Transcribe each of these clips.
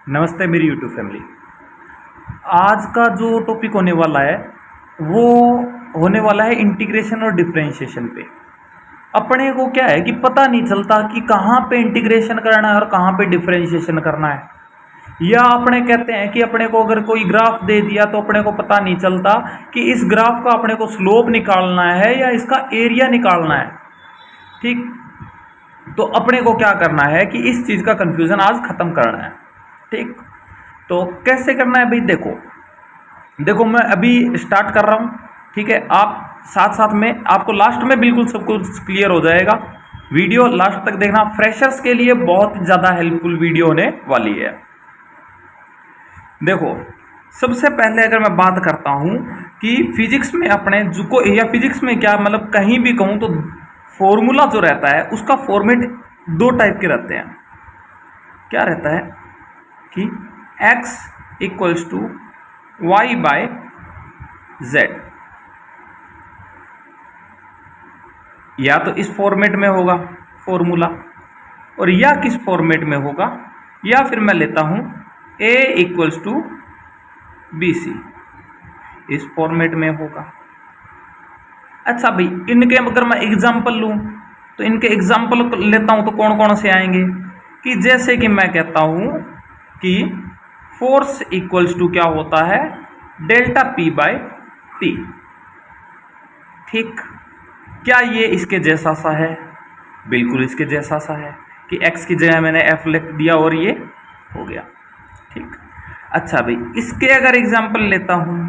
नमस्ते मेरी YouTube family. आज का जो टॉपिक होने वाला है वो होने वाला है इंटीग्रेशन और डिफरेंशिएशन पे। अपने को क्या है कि पता नहीं चलता कि कहाँ पे इंटीग्रेशन करना है और कहाँ पे डिफरेंशिएशन करना है। या अपने कहते हैं कि अपने को अगर कोई ग्राफ दे दिया तो अपने को पता नहीं चलता कि इस ग्राफ का अपने को स्लोप निकालना है या इसका एरिया निकालना है। ठीक, तो अपने को क्या करना है कि इस चीज़ का कन्फ्यूज़न आज ख़त्म करना है। ठीक, तो कैसे करना है भाई? देखो मैं अभी स्टार्ट कर रहा हूँ। ठीक है, आप साथ साथ में आपको लास्ट में बिल्कुल सब कुछ क्लियर हो जाएगा। वीडियो लास्ट तक देखना, फ्रेशर्स के लिए बहुत ज़्यादा हेल्पफुल वीडियो होने वाली है। देखो, सबसे पहले अगर मैं बात करता हूँ कि फिजिक्स में अपने जो या फिजिक्स में क्या मतलब कहीं भी कहूँ तो फॉर्मूला जो रहता है उसका फॉर्मेट दो टाइप के रहते हैं। क्या रहता है कि x equals to Y by Z, या तो इस फॉर्मेट में होगा फॉर्मूला, और या किस फॉर्मेट में होगा, या फिर मैं लेता हूं a equals to B C, इस फॉर्मेट में होगा। अच्छा भाई, इनके अगर मैं एग्जाम्पल लूं तो इनके एग्जाम्पल लेता हूं तो कौन कौन से आएंगे कि जैसे कि मैं कहता हूं कि फोर्स इक्वल्स टू क्या होता है, डेल्टा पी बाय टी। ठीक, क्या ये इसके जैसा सा है? बिल्कुल इसके जैसा सा है कि x की जगह मैंने f लिख दिया और ये हो गया। ठीक, अच्छा भाई, इसके अगर एग्जाम्पल लेता हूं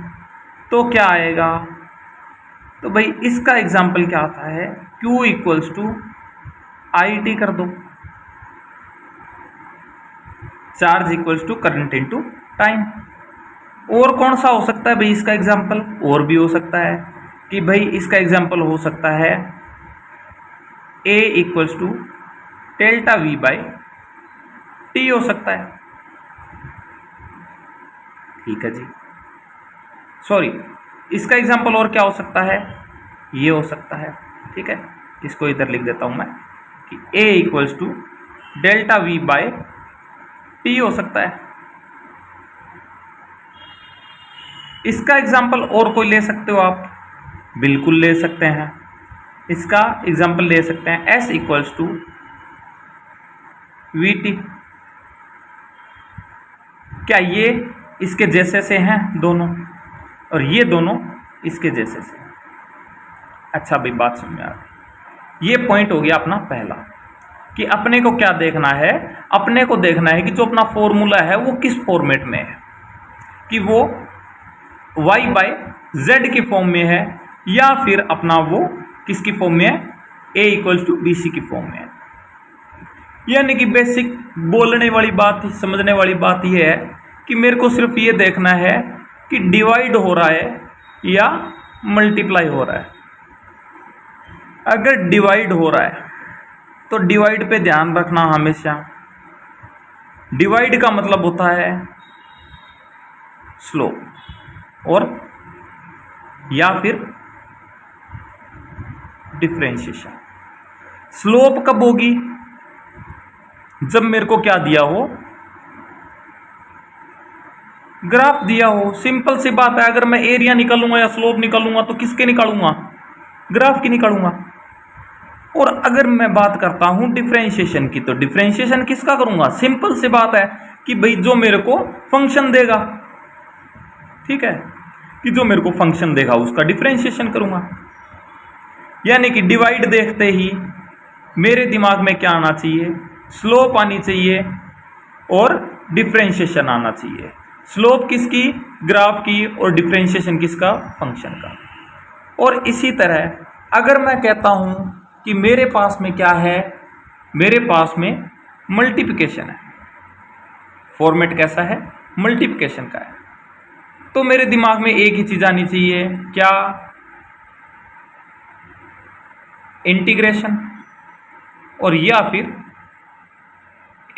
तो क्या आएगा? तो भाई इसका एग्जाम्पल क्या आता है, q equals to I T कर दो, charge equals to current into time. और कौन सा हो सकता है भाई इसका एग्जाम्पल? और भी हो सकता है कि भाई इसका एग्जाम्पल हो सकता है a equals to delta V by T हो सकता है। ठीक है जी, सॉरी, इसका एग्जाम्पल और क्या हो सकता है, ये हो सकता है। ठीक है, इसको इधर लिख देता हूं मैं कि a equals to delta V by T हो सकता है। इसका एग्जाम्पल और कोई ले सकते हो आप? बिल्कुल ले सकते हैं, इसका एग्जाम्पल ले सकते हैं s equals to V T. क्या ये इसके जैसे से हैं दोनों, और ये दोनों इसके जैसे से? अच्छा भाई, बात समझ में आ गई। ये पॉइंट हो गया अपना पहला कि अपने को क्या देखना है, अपने को देखना है कि जो अपना फॉर्मूला है वो किस फॉर्मेट में है, कि वो y बाय जेड की फॉर्म में है या फिर अपना वो किसकी फॉर्म में है, a equals to B C की फॉर्म में है। यानी कि बेसिक बोलने वाली बात, समझने वाली बात यह है कि मेरे को सिर्फ ये देखना है कि डिवाइड हो रहा है या मल्टीप्लाई हो रहा है। अगर डिवाइड हो रहा है तो डिवाइड पे ध्यान रखना हमेशा। डिवाइड का मतलब होता है स्लोप, और या फिर डिफरेंशिएशन। स्लोप कब होगी? जब मेरे को क्या दिया हो, ग्राफ दिया हो। सिंपल सी बात है, अगर मैं एरिया निकालूंगा या स्लोप निकालूंगा तो किसके निकालूंगा? ग्राफ की निकालूंगा। और अगर मैं बात करता हूं डिफरेंशिएशन की, तो डिफरेंशिएशन किसका करूंगा? सिंपल सी बात है कि भाई जो मेरे को फंक्शन देगा, ठीक है, कि जो मेरे को फंक्शन देगा उसका डिफरेंशिएशन करूंगा। यानी कि डिवाइड देखते ही मेरे दिमाग में क्या आना चाहिए? स्लोप आनी चाहिए और डिफरेंशिएशन आना चाहिए। स्लोप किसकी? ग्राफ की, और डिफरेंशिएशन किसका? फंक्शन का। और इसी तरह अगर मैं कहता हूं कि मेरे पास में क्या है, मेरे पास में मल्टीप्लिकेशन है, फॉर्मेट कैसा है? मल्टीप्लिकेशन का है, तो मेरे दिमाग में एक ही चीज आनी चाहिए, क्या? इंटीग्रेशन, और या फिर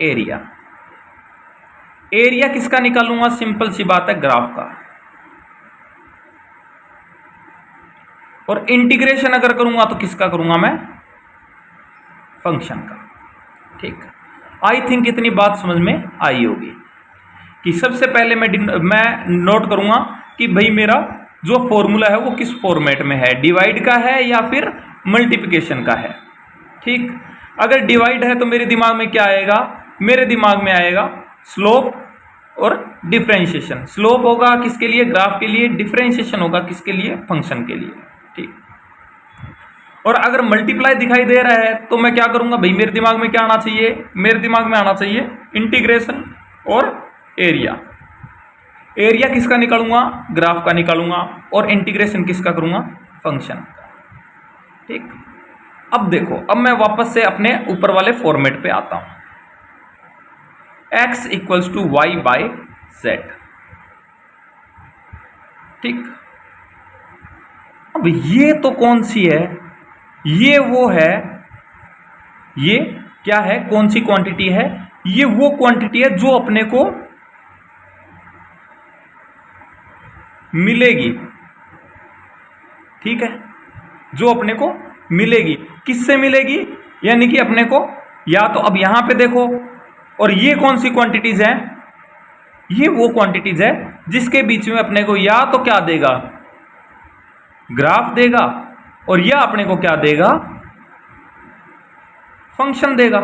एरिया। एरिया किसका निकालूंगा? सिंपल सी बात है, ग्राफ का। और इंटीग्रेशन अगर करूंगा तो किसका करूंगा मैं? फंक्शन का। ठीक, आई थिंक इतनी बात समझ में आई होगी। कि सबसे पहले मैं नोट करूंगा कि भाई मेरा जो फॉर्मूला है वो किस फॉर्मेट में है, डिवाइड का है या फिर मल्टीप्लिकेशन का है। ठीक, अगर डिवाइड है तो मेरे दिमाग में क्या आएगा, मेरे दिमाग में आएगा स्लोप और डिफरेंशिएशन। स्लोप होगा किसके लिए, ग्राफ के लिए, डिफरेंशिएशन होगा किसके लिए, फंक्शन के लिए। ठीक, और अगर मल्टीप्लाई दिखाई दे रहा है तो मैं क्या करूंगा भाई, मेरे दिमाग में क्या आना चाहिए, मेरे दिमाग में आना चाहिए इंटीग्रेशन और एरिया। एरिया किसका निकालूंगा, ग्राफ का निकालूंगा, और इंटीग्रेशन किसका करूंगा, फंक्शन का। ठीक, अब देखो, अब मैं वापस से अपने ऊपर वाले फॉर्मेट पे आता हूं, x equals to Y by Z. ठीक, अब ये तो कौन सी है, ये वो है, ये क्या है, कौन सी क्वांटिटी है, ये वो क्वांटिटी है जो अपने को मिलेगी। ठीक है, जो अपने को मिलेगी, किससे मिलेगी, यानी कि अपने को या तो अब यहां पे देखो, और ये कौन सी क्वांटिटीज हैं, ये वो क्वांटिटीज है जिसके बीच में अपने को या तो क्या देगा, ग्राफ देगा, और या अपने को क्या देगा, फंक्शन देगा।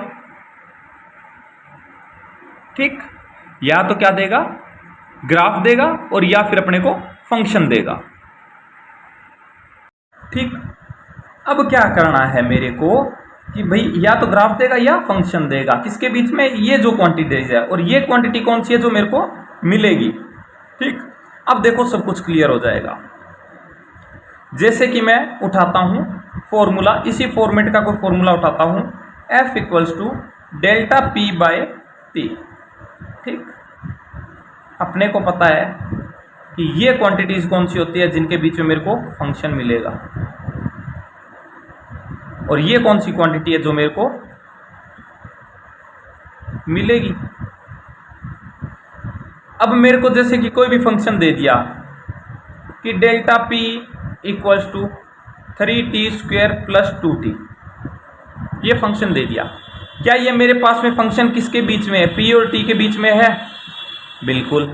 ठीक, या तो क्या देगा, ग्राफ देगा, और या फिर अपने को फंक्शन देगा। ठीक, अब क्या करना है मेरे को कि भाई या तो ग्राफ देगा या फंक्शन देगा, किसके बीच में, ये जो क्वांटिटीज है, और ये क्वांटिटी कौन सी है जो मेरे को मिलेगी। ठीक, अब देखो सब कुछ क्लियर हो जाएगा। जैसे कि मैं उठाता हूं फॉर्मूला, इसी फॉर्मेट का कोई फॉर्मूला उठाता हूं, F equals to delta P by T। ठीक, अपने को पता है कि ये क्वांटिटीज कौन सी होती है जिनके बीच में मेरे को फंक्शन मिलेगा, और ये कौन सी क्वांटिटी है जो मेरे को मिलेगी। अब मेरे को जैसे कि कोई भी फंक्शन दे दिया कि delta P equals to 3t square plus 2t, ये फंक्शन दे दिया। क्या ये मेरे पास में फंक्शन किसके बीच में है, P और T के बीच में है, बिल्कुल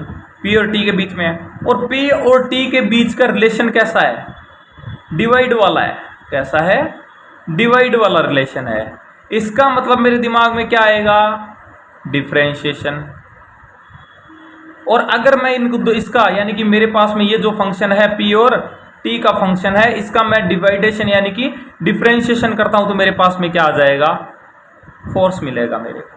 P और T के बीच में है। और P और T के बीच का रिलेशन कैसा है, डिवाइड वाला है। कैसा है, डिवाइड वाला रिलेशन है। इसका मतलब मेरे दिमाग में क्या आएगा, डिफरेंशिएशन। और अगर मैं इनको इसका यानी कि मेरे पास में ये जो फंक्शन है P और T का फंक्शन है, इसका मैं डिवाइडेशन यानी कि डिफरेंशिएशन करता हूं तो मेरे पास में क्या आ जाएगा, फोर्स मिलेगा मेरे को।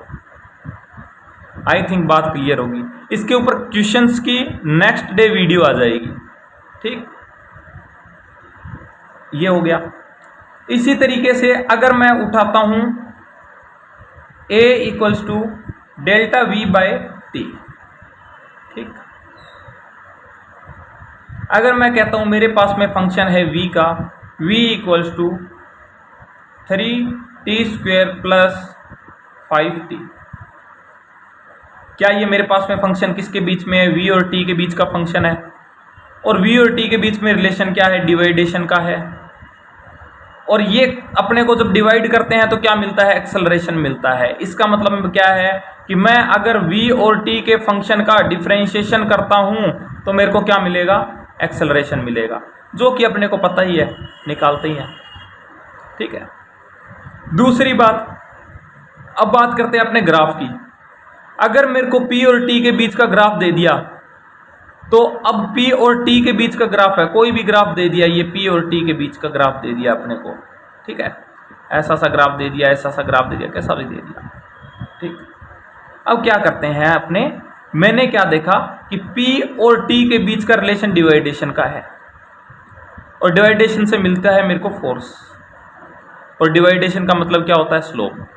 आई थिंक बात क्लियर होगी। इसके ऊपर क्वेश्चंस की नेक्स्ट डे वीडियो आ जाएगी। ठीक, ये हो गया। इसी तरीके से अगर मैं उठाता हूं A equals to delta V by T। ठीक, अगर मैं कहता हूं मेरे पास में फंक्शन है V का, V equals to 3t square plus 5t। क्या ये मेरे पास में फंक्शन किसके बीच में है, V और T के बीच का फंक्शन है। और V और T के बीच में रिलेशन क्या है, डिवाइडेशन का है। और ये अपने को जब डिवाइड करते हैं तो क्या मिलता है, एक्सेलरेशन मिलता है। इसका मतलब क्या है कि मैं अगर V और T के फंक्शन का डिफरेंशिएशन करता हूं तो मेरे को क्या मिलेगा, एक्सेलरेशन मिलेगा, जो कि अपने को पता ही है, निकालते ही हैं। ठीक है, दूसरी बात, अब बात करते हैं अपने ग्राफ की। अगर मेरे को P और T के बीच का ग्राफ दे दिया तो अब P और T के बीच का ग्राफ है, कोई भी ग्राफ दे दिया, ये P और T के बीच का ग्राफ दे दिया अपने को। ठीक है, ऐसा सा ग्राफ दे दिया, ऐसा सा ग्राफ दे दिया, कैसा भी दे दिया। ठीक, अब क्या करते हैं अपने, मैंने क्या देखा कि P और T के बीच का रिलेशन डिवाइडेशन का है, और डिवाइडेशन से मिलता है मेरे को फोर्स, और डिवाइडेशन का मतलब क्या होता है, स्लोप।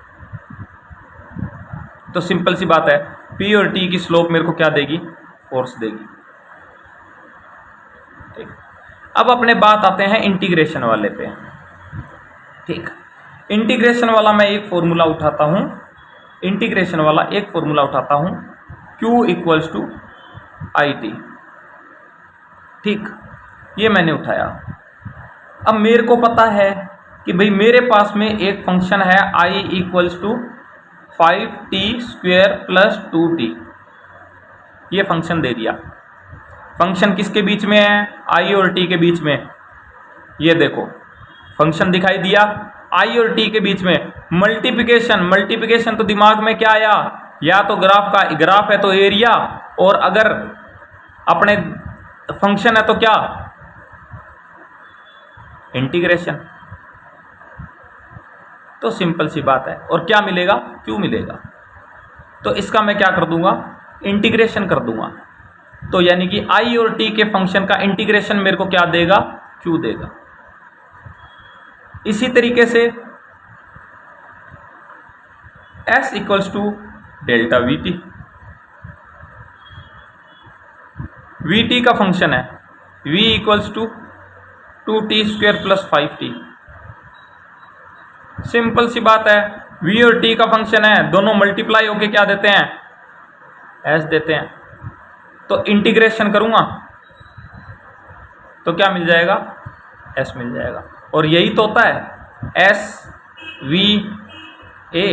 तो सिंपल सी बात है, P और T की स्लोप मेरे को क्या देगी, फोर्स देगी। ठीक, अब अपने बात आते हैं इंटीग्रेशन वाले पे। ठीक, इंटीग्रेशन वाला मैं एक फॉर्मूला उठाता हूं, इंटीग्रेशन वाला एक फॉर्मूला उठाता हूं, Q इक्वल्स टू IT। ठीक, ये मैंने उठाया। अब मेरे को पता है कि भाई मेरे पास में एक फंक्शन है I equals to 5t square plus 2t। ये फंक्शन दे दिया। फंक्शन किसके बीच में है? आई और टी के बीच में। ये देखो फंक्शन दिखाई दिया आई और टी के बीच में। मल्टीप्लिकेशन, मल्टीप्लिकेशन तो दिमाग में क्या आया? या तो ग्राफ है तो एरिया, और अगर अपने फंक्शन है तो क्या? इंटीग्रेशन। तो सिंपल सी बात है। और क्या मिलेगा? क्यू मिलेगा। तो इसका मैं क्या कर दूंगा? इंटीग्रेशन कर दूंगा। तो यानी कि आई और टी के फंक्शन का इंटीग्रेशन मेरे को क्या देगा? क्यू देगा। इसी तरीके से S equals to delta V T. V T का फंक्शन है V equals to 2t² + 5t। Simple सी बात है, V और t का फंक्शन है, दोनों मल्टीप्लाई होके क्या देते हैं? S देते हैं। तो इंटीग्रेशन करूंगा तो क्या मिल जाएगा? S मिल जाएगा। और यही तो होता है S V A।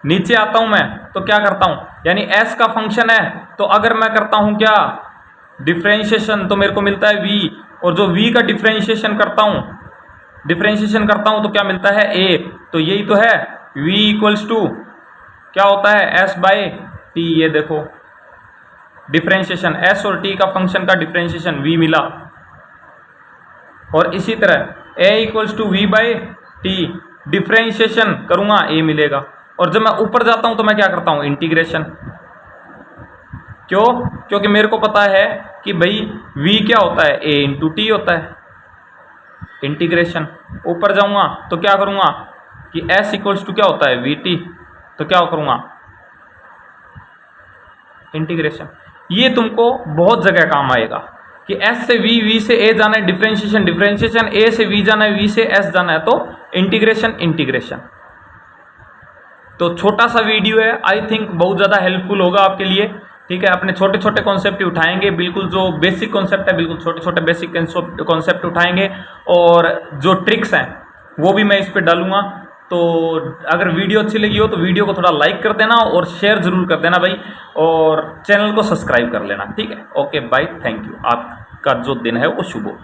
नीचे आता हूं मैं तो क्या करता हूं? यानी S का फंक्शन है तो अगर मैं करता हूं क्या? डिफरेंशिएशन, तो मेरे को मिलता है V। और जो V का डिफरेंशिएशन करता हूं तो क्या मिलता है? A। तो यही तो है V इक्वल्स टू क्या होता है? S/T। ये देखो डिफरेंशिएशन, S और T का फंक्शन का डिफरेंशिएशन V मिला। और इसी तरह A equals to V/T, differentiation करूंगा A मिलेगा। और जब मैं ऊपर जाता हूं तो मैं क्या करता हूं? इंटीग्रेशन। क्यों? क्योंकि मेरे को पता है कि भाई V क्या होता है? A इंटू टी होता है। इंटीग्रेशन। ऊपर जाऊंगा तो क्या करूंगा कि S इक्वल्स टू क्या होता है? VT। तो क्या करूंगा? इंटीग्रेशन। ये तुमको बहुत जगह काम आएगा कि S से V से A जाना है डिफरेंशिएशन, A से V जाना है, V से S जाना है, तो इंटीग्रेशन। तो छोटा सा वीडियो है, आई थिंक बहुत ज़्यादा हेल्पफुल होगा आपके लिए। ठीक है, अपने छोटे छोटे कॉन्सेप्ट उठाएंगे, बिल्कुल जो बेसिक कॉन्सेप्ट है, बिल्कुल छोटे छोटे बेसिक कॉन्सेप्ट उठाएंगे, और जो ट्रिक्स हैं वो भी मैं इस पर डालूंगा। तो अगर वीडियो अच्छी लगी हो तो वीडियो को थोड़ा लाइक कर देना और शेयर जरूर कर देना भाई, और चैनल को सब्सक्राइब कर लेना। ठीक है, ओके बाय, थैंक यू। आपका जो दिन है वो शुभ हो।